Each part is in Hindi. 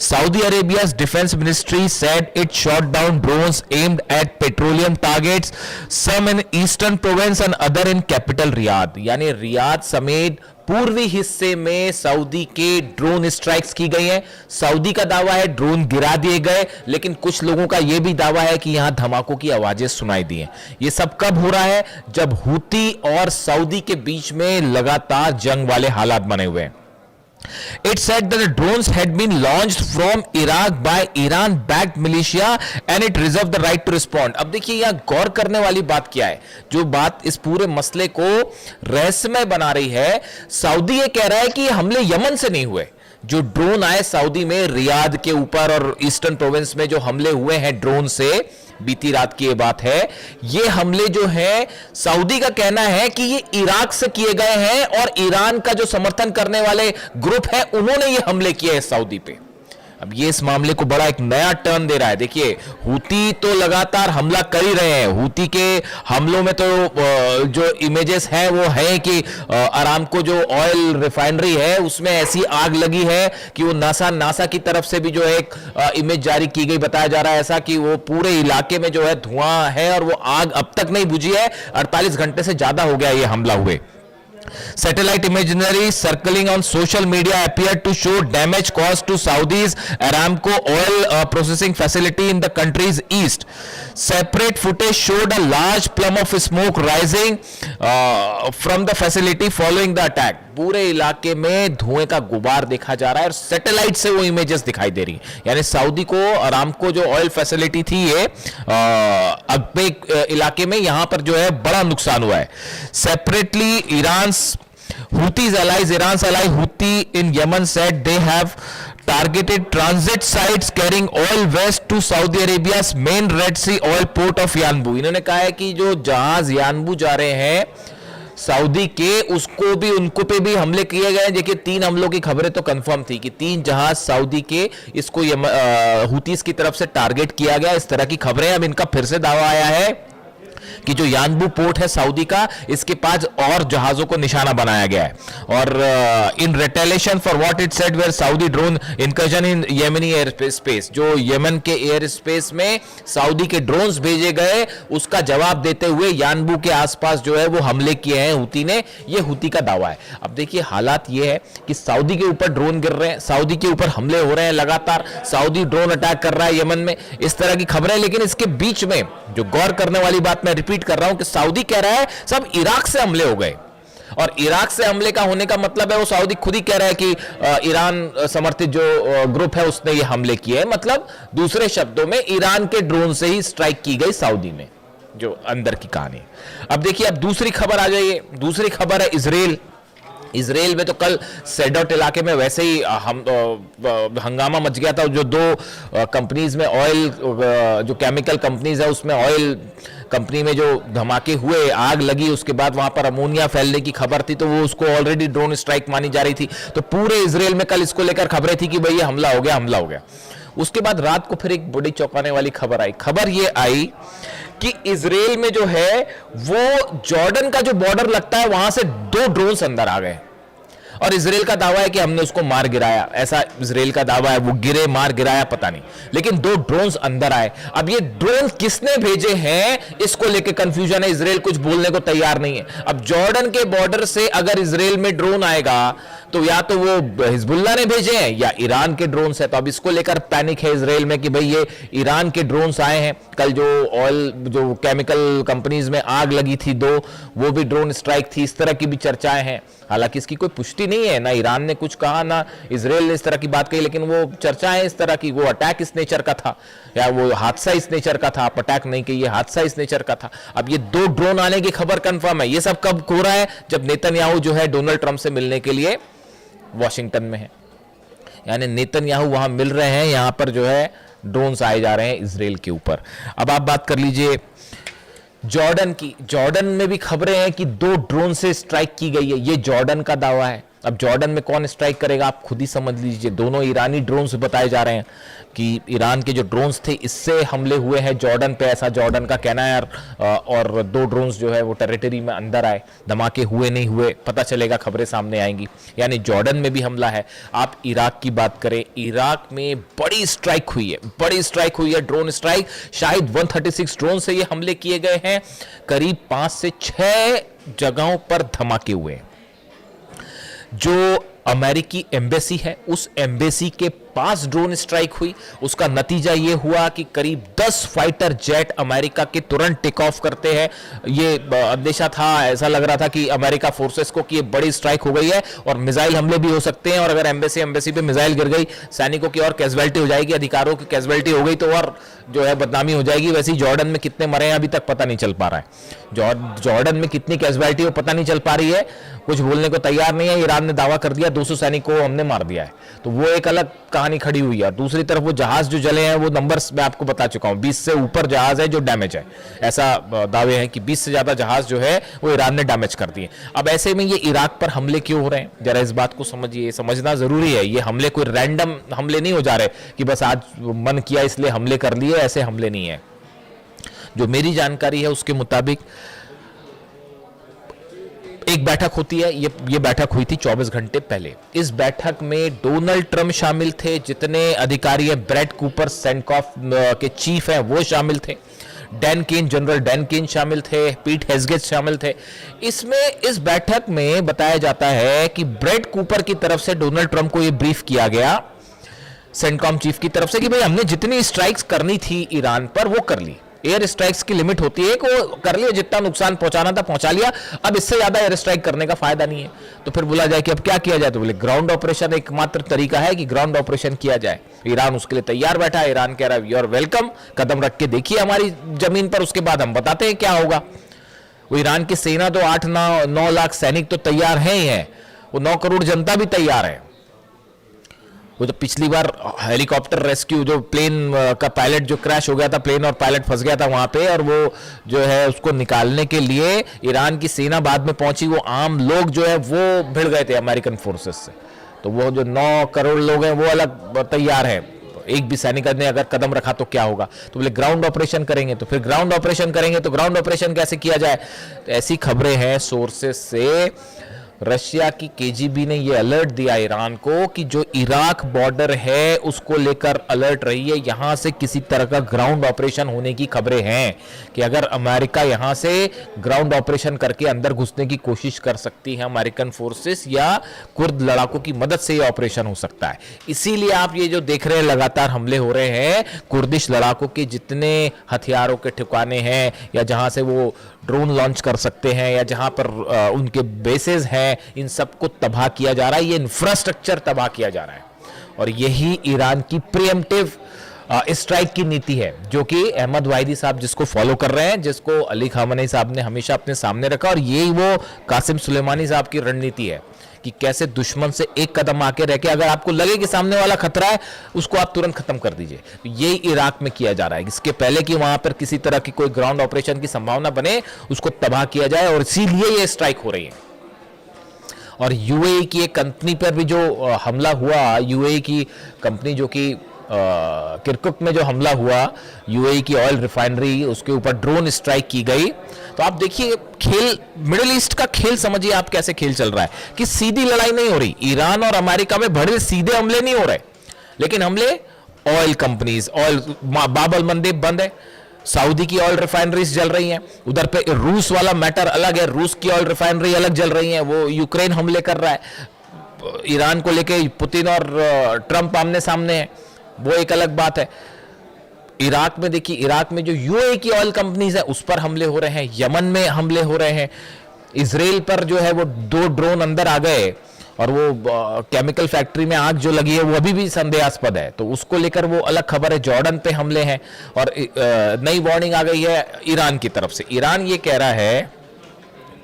Saudi Arabia's defense ministry said it shot down drones aimed at petroleum targets, some in eastern province and other in capital Riyadh. यानी रियाद समेत पूर्वी हिस्से में सऊदी के ड्रोन स्ट्राइक्स की गई हैं। सऊदी का दावा है ड्रोन गिरा दिए गए, लेकिन कुछ लोगों का यह भी दावा है कि यहां धमाकों की आवाजें सुनाई दी हैं। यह सब कब हो रहा है? जब हूती और सऊदी के बीच में लगातार जंग वाले हालात बने हुए हैं। It said that the drones had been launched from Iraq by Iran-backed militia and it reserved the right to respond. अब देखिए यहां गौर करने वाली बात क्या है, जो बात इस पूरे मसले को रहस्यमय बना रही है। सऊदी ये कह रहा है कि हमले यमन से नहीं हुए। जो ड्रोन आए सऊदी में रियाद के ऊपर और ईस्टर्न प्रोविंस में जो हमले हुए हैं ड्रोन से, बीती रात की ये बात है, ये हमले जो है सऊदी का कहना है कि ये इराक से किए गए हैं और ईरान का जो समर्थन करने वाले ग्रुप है उन्होंने ये हमले किए हैं सऊदी पे। अब ये इस मामले को बड़ा एक नया टर्न दे रहा है। देखिए हूती तो लगातार हमला कर ही रहे हैं। हूती के हमलों में तो जो इमेजेस हैं वो है कि अरामको जो ऑयल रिफाइनरी है उसमें ऐसी आग लगी है कि वो नासा की तरफ से भी जो एक इमेज जारी की गई, बताया जा रहा है ऐसा कि वो पूरे इलाके में जो है धुआं है और वो आग अब तक नहीं बुझी है। 48 घंटे से ज्यादा हो गया ये हमला हुए। Satellite imagery circling on social media appeared to show damage caused to Saudi's Aramco oil processing facility in the country's east. Separate footage showed a large plume of smoke rising from the facility following the attack. पूरे इलाके में धुएं का गुबार देखा जा रहा है और सैटेलाइट से वो इमेजेस दिखाई दे रही है। यानी सऊदी को अरामको जो ऑयल फैसिलिटी थी ये अगबे इलाके में, यहां पर जो है बड़ा नुकसान हुआ है। Separately Houthis allies, Iran's ally Houthi in Yemen said they have targeted transit sites carrying oil west to Saudi Arabia's main Red Sea oil port of Yanbu. इन्होंने कहा है कि जो जहाज यानबू जा रहे हैं सऊदी के, उसको भी उनको पे भी हमले किए गए। देखिए 3 हमलों की खबरें तो कंफर्म थी कि 3 जहाज सऊदी के इसको हूतीस की तरफ से टारगेट किया गया, इस तरह की खबरें। अब इनका फिर से दावा आया है कि जो यानबू पोर्ट है सऊदी का, इसके पास और जहाजों को निशाना बनाया गया है। और in retaliation for what it said were Saudi drone incursion in Yemeni air space, जो यमन के एयर स्पेस में सऊदी के ड्रोन्स भेजे गए, उसका जवाब देते हुए यानबू के आसपास जो है वो हमले किए हैं हूती ने। ये हूती का दावा है। अब देखिए हालात ये है कि सऊदी के ऊपर ड्रोन गिर रहे हैं, सऊदी के ऊपर हमले हो रहे हैं लगातार, सऊदी ड्रोन अटैक कर रहा है यमन में, इस तरह की खबरें। लेकिन इसके बीच में जो गौर करने वाली बात मैं रिपीट कर रहा हूं कि सऊदी कह रहा है सब इराक से हमले हो गए, और इराक से हमले का होने का मतलब है वो सऊदी खुद ही कह रहा है कि ईरान समर्थित जो ग्रुप है उसने ये हमले किए हैं। मतलब दूसरे शब्दों में ईरान के ड्रोन से ही स्ट्राइक की गई सऊदी में, जो अंदर की कहानी। अब देखिए अब दूसरी खबर आ जाइए। दूसरी खबर है इजराइल में तो कल सेडोट इलाके में वैसे ही हंगामा मच गया था। जो 2 कंपनीज में ऑयल, जो केमिकल कंपनीज है उसमें ऑयल कंपनी में जो धमाके हुए, आग लगी, उसके बाद वहां पर अमोनिया फैलने की खबर थी, तो वो उसको ऑलरेडी ड्रोन स्ट्राइक मानी जा रही थी। तो पूरे इजराइल में कल इसको लेकर खबरें थी कि भाई ये हमला हो गया। उसके बाद रात को फिर एक बड़ी चौंकाने वाली खबर आई। खबर ये आई कि इजराइल में जो है वो जॉर्डन का जो बॉर्डर लगता है वहां से 2 ड्रोन्स अंदर आ गए, और इजराइल का दावा है कि हमने उसको मार गिराया। ऐसा इजराइल का दावा है, वो मार गिराया पता नहीं, लेकिन 2 ड्रोन्स अंदर आए। अब ये ड्रोन किसने भेजे हैं इसको लेके कंफ्यूजन है। इजराइल कुछ बोलने को तैयार नहीं है। अब जॉर्डन के बॉर्डर से अगर इजराइल में ड्रोन आएगा तो या तो वो हिजबुल्लाह ने भेजे हैं या ईरान के ड्रोन्स है। तो अब इसको लेकर पैनिक है इजराइल में कि भाई ये ईरान के ड्रोन्स आए हैं। कल जो ऑयल, जो केमिकल कंपनीज में आग लगी थी 2, वो भी ड्रोन स्ट्राइक थी, इस तरह की भी चर्चाएं हैं। हालांकि इसकी कोई पुष्टि नहीं है, ना ईरान ने कुछ कहा ना इजराइल ने इस तरह की बात कही, लेकिन वो चर्चाएं इस तरह की, वो अटैक इस नेचर का था या वो हादसा इस नेचर का था। आप अटैक नहीं कहिए, हादसा इस नेचर का था। अब ये 2 ड्रोन आने की खबर कंफर्म है। ये सब कब हो रहा है? जब नेतन्याहू जो है डोनाल्ड ट्रंप से मिलने के लिए वॉशिंगटन में है, यानी नेतन्याहू वहां मिल रहे हैं, यहां पर जो है ड्रोन्स आए जा रहे हैं इजराइल के ऊपर। अब आप बात कर लीजिए जॉर्डन की। जॉर्डन में भी खबरें हैं कि 2 ड्रोन से स्ट्राइक की गई है, ये जॉर्डन का दावा है। अब जॉर्डन में कौन स्ट्राइक करेगा आप खुद ही समझ लीजिए। दोनों ईरानी ड्रोन्स बताए जा रहे हैं कि ईरान के जो ड्रोन्स थे इससे हमले हुए हैं जॉर्डन पे, ऐसा जॉर्डन का कहना है। और 2 ड्रोन्स जो है वो टेरिटरी में अंदर आए, धमाके हुए नहीं हुए पता चलेगा, खबरें सामने आएंगी। यानी जॉर्डन में भी हमला है। आप इराक की बात करें, इराक में बड़ी स्ट्राइक हुई है, बड़ी स्ट्राइक हुई है, ड्रोन स्ट्राइक। शायद 136 ड्रोन से ये हमले किए गए हैं। करीब 5 से 6 जगहों पर धमाके हुए हैं। जो अमेरिकी एम्बेसी है उस एम्बेसी के पास ड्रोन स्ट्राइक हुई। उसका नतीजा यह हुआ कि करीब 10 फाइटर जेट अमेरिका के तुरंत टेक ऑफ करते हैं। ये अंदेशा था, ऐसा लग रहा था कि अमेरिका फोर्सेस को कि ये बड़ी स्ट्राइक हो गई है और मिसाइल हमले भी हो सकते हैं, और अगर एम्बेसी पे मिसाइल गिर गई, सैनिकों की और कैजुअलिटी हो जाएगी, अधिकारों की कैजुअलिटी हो गई तो और जो है बदनामी हो जाएगी। वैसे ही जॉर्डन में कितने मरे हैं अभी तक पता नहीं चल पा रहा है। जॉर्डन में कितनी कैजुअलिटी हो पता नहीं चल पा रही है, कुछ बोलने को तैयार नहीं है। ईरान ने दावा कर दिया 200 सैनिकों को हमने मार दिया है, तो वो एक अलग कहानी खड़ी हुई है। दूसरी तरफ वो जहाज जो जले हैं वो नंबर्स मैं आपको बता चुका हूं, 20 से ऊपर जहाज है जो डैमेज है। ऐसा दावे हैं कि 20 से ज्यादा जहाज जो है वो ईरान ने डैमेज कर दिए। अब ऐसे में ये इराक पर हमले क्यों हो रहे हैं, जरा इस बात को समझिए, समझना जरूरी है। ये हमले कोई रैंडम हमले नहीं हो जा रहे कि बस आज मन किया इसलिए हमले कर लिए, ऐसे हमले नहीं है। जो मेरी जानकारी है उसके मुताबिक एक बैठक होती है, ये बैठक हुई थी 24 घंटे पहले। इस बैठक में डोनाल्ड ट्रंप शामिल थे, जितने अधिकारी हैं, ब्रेड कूपर सेंटकॉफ के चीफ हैं वो शामिल थे, Dan Caine, general Dan Caine शामिल थे, पीट हेग्सेथ शामिल थे। इस बैठक में बताया जाता है कि ब्रेड कूपर की तरफ से डोनाल्ड ट्रंप को यह ब्रीफ किया गया सेंटकॉम चीफ की तरफ से कि भाई हमने जितनी स्ट्राइक्स करनी थी ईरान पर वो कर ली। एयर स्ट्राइक्स की लिमिट होती है कि वो कर लिया, जितना नुकसान पहुंचाना था पहुंचा लिया, अब इससे ज्यादा एयर स्ट्राइक करने का फायदा नहीं है। तो फिर बोला जाए कि अब क्या किया जाए, तो बोले ग्राउंड ऑपरेशन एकमात्र तरीका है कि ग्राउंड ऑपरेशन किया जाए। ईरान उसके लिए तैयार बैठा है। ईरान कह रहा है यू आर वेलकम, कदम रख के देखिए हमारी जमीन पर, उसके बाद हम बताते हैं क्या होगा। वो ईरान की सेना तो 8-9 लाख सैनिक तो तैयार है ही है, वो 9 करोड़ जनता भी तैयार है। वो तो पिछली बार हेलीकॉप्टर रेस्क्यू, जो प्लेन का पायलट जो क्रैश हो गया था, प्लेन और पायलट फंस गया था वहां पे, और वो जो है उसको निकालने के लिए ईरान की सेना बाद में पहुंची, वो आम लोग जो है वो भिड़ गए थे अमेरिकन फोर्सेस से। तो वो जो 9 करोड़ लोग हैं वो अलग तैयार है। एक भी सैनिक ने अगर कदम रखा तो क्या होगा, तो बोले ग्राउंड ऑपरेशन करेंगे। तो फिर ग्राउंड ऑपरेशन करेंगे तो ग्राउंड ऑपरेशन कैसे किया जाए, तो ऐसी खबरें हैं सोर्सेस से। रशिया की केजीबी ने यह अलर्ट दिया ईरान को कि जो इराक बॉर्डर है उसको लेकर अलर्ट रहिए, यहां से किसी तरह का ग्राउंड ऑपरेशन होने की खबरें हैं कि अगर अमेरिका यहां से ग्राउंड ऑपरेशन करके अंदर घुसने की कोशिश कर सकती है अमेरिकन फोर्सेस, या कुर्द लड़ाकों की मदद से यह ऑपरेशन हो सकता है। इसीलिए आप ये जो देख रहे हैं लगातार हमले हो रहे हैं, कुर्दिश लड़ाकों के जितने हथियारों के ठिकाने हैं या जहां से वो ड्रोन लॉन्च कर सकते हैं या जहां पर उनके बेसेस हैं, इन सबको तबाह किया जा रहा है। ये इंफ्रास्ट्रक्चर तबाह किया जा रहा है, और यही ईरान की प्रीएम्प्टिव स्ट्राइक की नीति है, जो कि अहमद वाहिदी साहब जिसको फॉलो कर रहे हैं, जिसको अली खामनेई साहब ने हमेशा अपने सामने रखा, और यही वो कासिम सुलेमानी साहब की रणनीति है कि कैसे दुश्मन से एक कदम आके रह के अगर आपको लगे कि सामने वाला खतरा है उसको आप तुरंत खत्म कर दीजिए। तो यही इराक में किया जा रहा है, इसके पहले कि वहां पर किसी तरह की कोई ग्राउंड ऑपरेशन की संभावना बने, उसको तबाह किया जाए, और इसीलिए ये स्ट्राइक हो रही है। और यूएई की एक कंपनी पर भी जो हमला हुआ, यूएई की कंपनी जो कि किरकुक में जो हमला हुआ, यूएई की ऑयल रिफाइनरी, उसके ऊपर ड्रोन स्ट्राइक की गई। तो आप देखिए खेल, मिडिल ईस्ट का खेल समझिए आप कैसे खेल चल रहा है कि सीधी लड़ाई नहीं हो रही। ईरान और अमेरिका में बड़े सीधे हमले नहीं हो रहे, लेकिन हमले ऑयल कंपनीज, ऑयल बाबल मंदेब बंद है, सऊदी की ऑयल रिफाइनरीज जल रही हैं, उधर पे रूस वाला मैटर अलग है, रूस की ऑयल रिफाइनरी अलग जल रही है, वो यूक्रेन हमले कर रहा है, ईरान को लेके पुतिन और ट्रंप आमने सामने है, वो एक अलग बात है। इराक में देखिए, इराक में जो यूएई की ऑयल कंपनीज है उस पर हमले हो रहे हैं, यमन में हमले हो रहे हैं, इजराइल पर जो है वो 2 ड्रोन अंदर आ गए, और वो केमिकल फैक्ट्री में आग जो लगी है वो अभी भी संदेहास्पद है, तो उसको लेकर वो अलग खबर है। जॉर्डन पे हमले हैं, और नई वार्निंग आ गई है ईरान की तरफ से। ईरान ये कह रहा है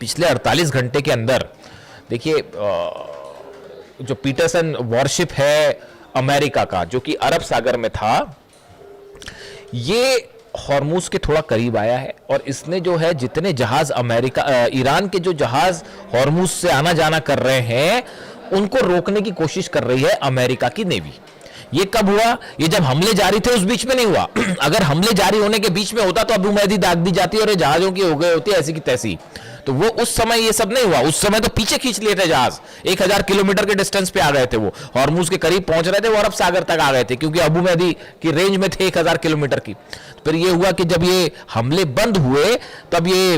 पिछले 48 घंटे के अंदर, देखिए जो पीटरसन वॉरशिप है अमेरिका का, जो कि अरब सागर में था, ये हॉर्मुज के थोड़ा करीब आया है, और इसने जो है जितने जहाज ईरान के जो जहाज हॉर्मुज से आना जाना कर रहे हैं उनको रोकने की कोशिश कर रही है अमेरिका की नेवी। ये कब हुआ? ये जब हमले जारी थे उस बीच में नहीं हुआ। अगर हमले जारी होने के बीच में होता तो अबू महदी दाग दी जाती और ये जहाजों की हो गई होती ऐसी की तैसी। तो वो उस समय ये सब नहीं हुआ, उस समय तो पीछे खींच लिए थे जहाज, 1000 किलोमीटर के डिस्टेंस पे आ गए थे वो, हॉर्मुज के करीब पहुंच रहे थे, वो अरब सागर तक आ गए थे क्योंकि अबू महदी की रेंज में थे 1000 किलोमीटर की। फिर ये हुआ कि जब ये हमले बंद हुए तब ये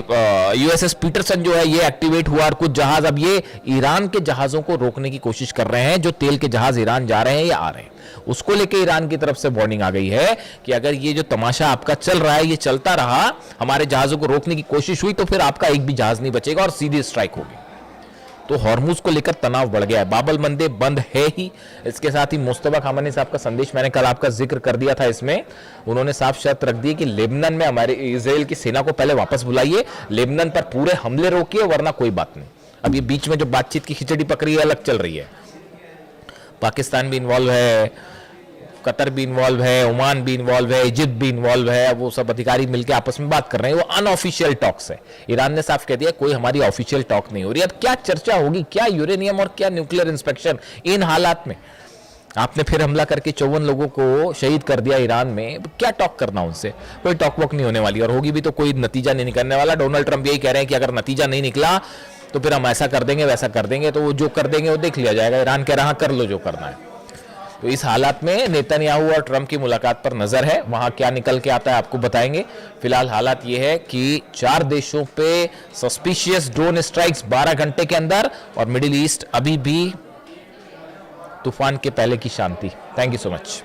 यूएसएस पीटरसन जो है ये एक्टिवेट हुआ और कुछ जहाज अब ये ईरान के जहाजों को रोकने की कोशिश कर रहे हैं, जो तेल के जहाज ईरान जा रहे हैं या आ रहे हैं। उसको लेके ईरान की तरफ से वार्निंग आ गई है कि अगर ये जो तमाशा आपका चल रहा है ये चलता रहा, हमारे जहाजों को रोकने की कोशिश हुई तो फिर आपका एक भी जहाज नहीं बचेगा और सीधी स्ट्राइक होगी। तो हॉर्मुज को लेकर तनाव बढ़ गया है, बाबल मंदे बंद है ही। इसके साथ ही मुस्तफा खामनी साहब का संदेश मैंने कल आपका जिक्र कर दिया था, इसमें उन्होंने साफ शर्त रख दी कि लेबनान में हमारे इजराइल की सेना को पहले वापस बुलाइए, लेबनान पर पूरे हमले रोकिए, वरना कोई बात नहीं। अब ये बीच में जो बातचीत की खिचड़ी पकड़ी है अलग चल रही है, पाकिस्तान भी इन्वॉल्व है, कतर भी इन्वॉल्व है, ओमान भी इन्वॉल्व है, इजिप्ट भी इन्वॉल्व है। वो सब अधिकारी मिलकर आपस में बात कर रहे हैं, वो अनऑफिशियल टॉक्स है। ईरान ने साफ कह दिया कोई हमारी ऑफिशियल टॉक नहीं हो रही। अब क्या चर्चा होगी, क्या यूरेनियम और क्या न्यूक्लियर इंस्पेक्शन इन हालात में? आपने फिर हमला करके 54 लोगों को शहीद कर दिया ईरान में, क्या टॉक करना उनसे? कोई टॉक वॉक नहीं होने वाली, और होगी भी तो कोई नतीजा नहीं निकलने वाला। डोनाल्ड ट्रंप यही कह रहे हैं कि अगर नतीजा नहीं निकला तो फिर हम ऐसा कर देंगे वैसा कर देंगे, तो वो जो कर देंगे वो देख लिया जाएगा। ईरान कह रहा कर लो जो करना है। तो इस हालात में नेतन्याहू और ट्रंप की मुलाकात पर नजर है, वहां क्या निकल के आता है आपको बताएंगे। फिलहाल हालात ये है कि 4 देशों पे सस्पिशियस ड्रोन स्ट्राइक्स 12 घंटे के अंदर, और मिडिल ईस्ट अभी भी तूफान के पहले की शांति। Thank you so much.